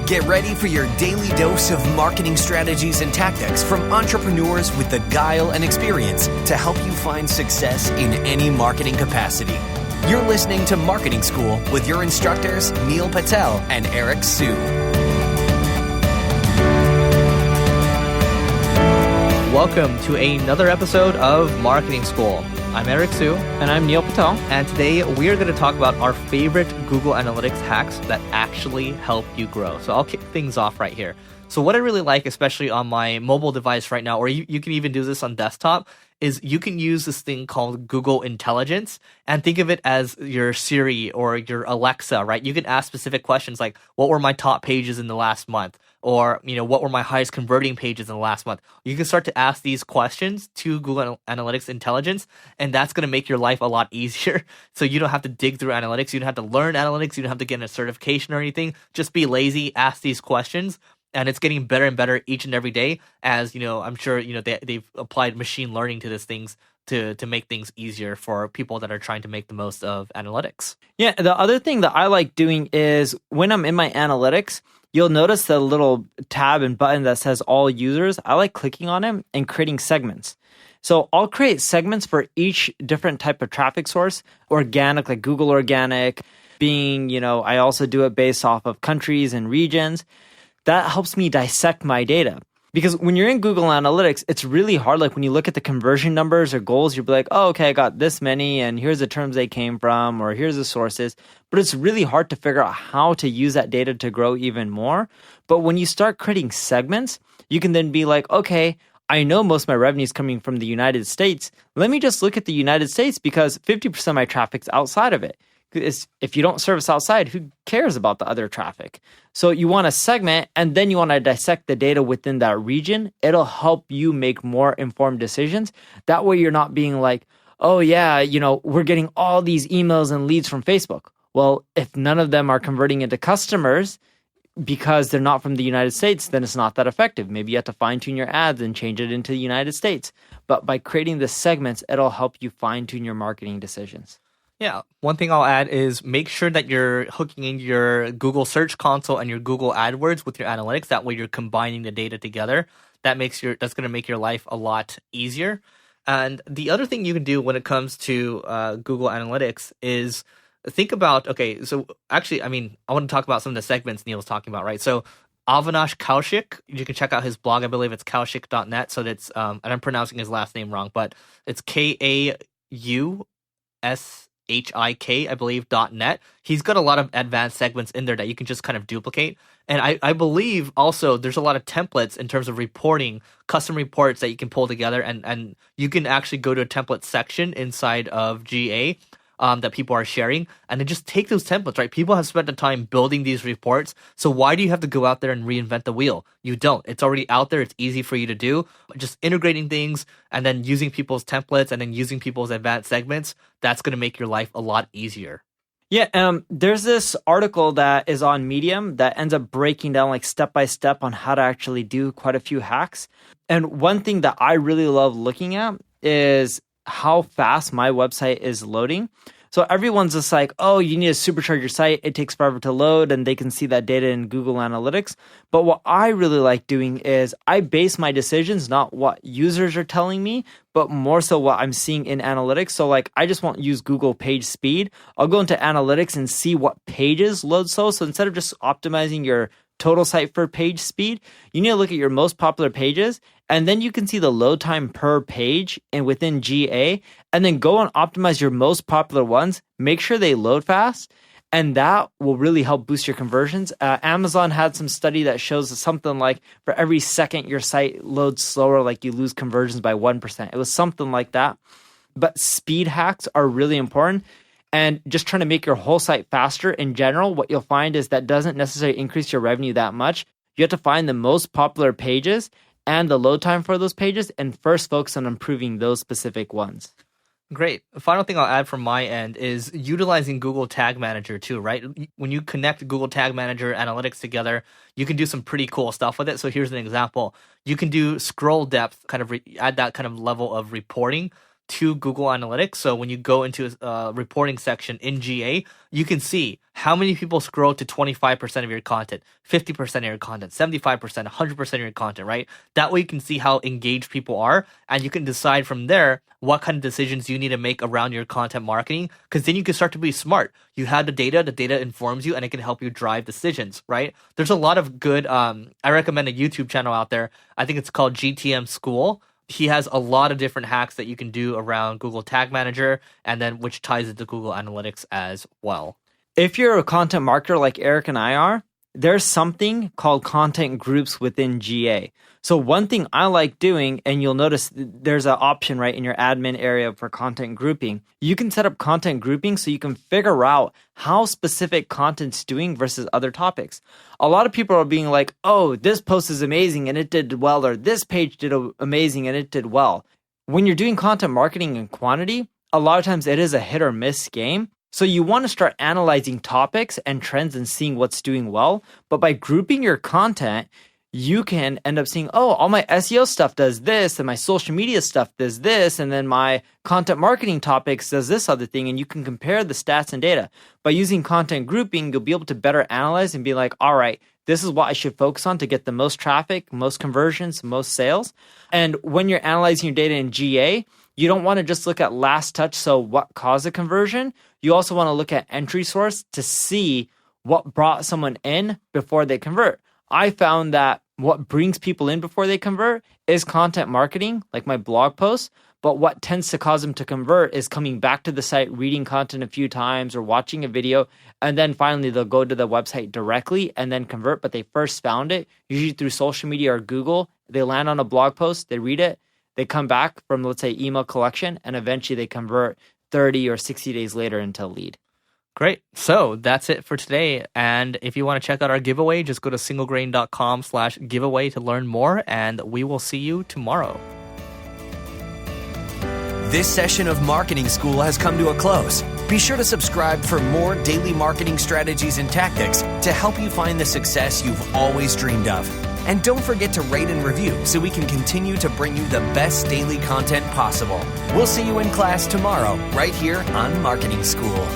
Get ready for your daily dose of marketing strategies and tactics from entrepreneurs with the guile and experience to help you find success in any marketing capacity. You're listening to Marketing School with your instructors, Neil Patel and Eric Su. Welcome to another episode of Marketing School. I'm Eric Su. And I'm Neil Patel. And today we are going to talk about our favorite Google Analytics hacks that actually help you grow. So I'll kick things off right here. So what I really like, especially on my mobile device right now, or you can even do this on desktop, is you can use this thing called Google Intelligence and think of it as your Siri or your Alexa, right? You can ask specific questions like, what were my top pages in the last month? Or, what were my highest converting pages in the last month? You can start to ask these questions to Google Analytics Intelligence, and that's going to make your life a lot easier. So you don't have to dig through analytics. You don't have to learn analytics. You don't have to get a certification or anything. Just be lazy, ask these questions. And it's getting better and better each and every day as, I'm sure, they've applied machine learning to these things to make things easier for people that are trying to make the most of analytics. Yeah, the other thing that I like doing is when I'm in my analytics, you'll notice the little tab and button that says all users. I like clicking on it and creating segments. So I'll create segments for each different type of traffic source, organic, like Google Organic, being, I also do it based off of countries and regions. That helps me dissect my data. Because when you're in Google Analytics, it's really hard. Like when you look at the conversion numbers or goals, you'll be like, oh, okay, I got this many and here's the terms they came from or here's the sources. But it's really hard to figure out how to use that data to grow even more. But when you start creating segments, you can then be like, okay, I know most of my revenue is coming from the United States. Let me just look at the United States because 50% of my traffic's outside of it. If you don't service outside, who cares about the other traffic? So you want to segment and then you want to dissect the data within that region. It'll help you make more informed decisions. That way you're not being like, oh yeah, we're getting all these emails and leads from Facebook. Well, if none of them are converting into customers because they're not from the United States, then it's not that effective. Maybe you have to fine tune your ads and change it into the United States. But by creating the segments, it'll help you fine tune your marketing decisions. Yeah, one thing I'll add is make sure that you're hooking in your Google Search Console and your Google AdWords with your analytics. That way you're combining the data together. That's going to make your life a lot easier. And the other thing you can do when it comes to Google Analytics is think about, okay, so actually, I want to talk about some of the segments Neil was talking about, right? So Avinash Kaushik, you can check out his blog. I believe it's kaushik.net. So that's, and I'm pronouncing his last name wrong, but it's KAUSHIK, I believe, .net. He's got a lot of advanced segments in there that you can just kind of duplicate. And I believe also there's a lot of templates in terms of reporting, custom reports that you can pull together. And you can actually go to a template section inside of GA that people are sharing, and then just take those templates, right? People have spent the time building these reports. So why do you have to go out there and reinvent the wheel? You don't. It's already out there. It's easy for you to do. Just integrating things and then using people's templates and then using people's advanced segments, that's going to make your life a lot easier. Yeah, there's this article that is on Medium that ends up breaking down like step by step on how to actually do quite a few hacks. And one thing that I really love looking at is how fast my website is loading. So everyone's just like, oh, you need to supercharge your site. It takes forever to load, and they can see that data in Google Analytics. But what I really like doing is I base my decisions, not what users are telling me, but more so what I'm seeing in analytics. So like, I just won't use Google page speed. I'll go into analytics and see what pages load slow. So instead of just optimizing your total site for page speed, you need to look at your most popular pages, and then you can see the load time per page and within GA, and then go and optimize your most popular ones. Make sure they load fast, and that will really help boost your conversions. Amazon had some study that shows something like for every second your site loads slower, like you lose conversions by 1%. It was something like that. But speed hacks are really important. And just trying to make your whole site faster in general, what you'll find is that doesn't necessarily increase your revenue that much. You have to find the most popular pages and the load time for those pages and first focus on improving those specific ones. Great. The final thing I'll add from my end is utilizing Google Tag Manager too, right? When you connect Google Tag Manager analytics together, you can do some pretty cool stuff with it. So here's an example. You can do scroll depth, kind of add that kind of level of reporting to Google Analytics. So when you go into a reporting section in GA, you can see how many people scroll to 25% of your content, 50% of your content, 75%, 100% of your content, right? That way you can see how engaged people are, and you can decide from there what kind of decisions you need to make around your content marketing, because then you can start to be smart. You have the data informs you, and it can help you drive decisions, right? There's a lot of good, I recommend a YouTube channel out there. I think it's called GTM School. He has a lot of different hacks that you can do around Google Tag Manager, and then which ties into Google Analytics as well. If you're a content marketer like Eric and I are, there's something called content groups within GA. So one thing I like doing, and you'll notice there's an option right in your admin area for content grouping. You can set up content grouping so you can figure out how specific content's doing versus other topics. A lot of people are being like, oh, this post is amazing and it did well, or this page did amazing and it did well. When you're doing content marketing in quantity, a lot of times it is a hit or miss game. So you want to start analyzing topics and trends and seeing what's doing well. But by grouping your content, you can end up seeing, oh, all my SEO stuff does this, and my social media stuff does this, and then my content marketing topics does this other thing, and you can compare the stats and data. By using content grouping, you'll be able to better analyze and be like, all right, this is what I should focus on to get the most traffic, most conversions, most sales. And when you're analyzing your data in GA, you don't want to just look at last touch, so what caused a conversion. You also want to look at entry source to see what brought someone in before they convert. I found that what brings people in before they convert is content marketing, like my blog posts. But what tends to cause them to convert is coming back to the site, reading content a few times or watching a video. And then finally, they'll go to the website directly and then convert. But they first found it, usually through social media or Google. They land on a blog post, they read it, they come back from, let's say, email collection, and eventually they convert 30 or 60 days later into a lead. Great. So that's it for today. And if you want to check out our giveaway, just go to singlegrain.com/giveaway to learn more, and we will see you tomorrow. This session of Marketing School has come to a close. Be sure to subscribe for more daily marketing strategies and tactics to help you find the success you've always dreamed of. And don't forget to rate and review so we can continue to bring you the best daily content possible. We'll see you in class tomorrow, right here on Marketing School.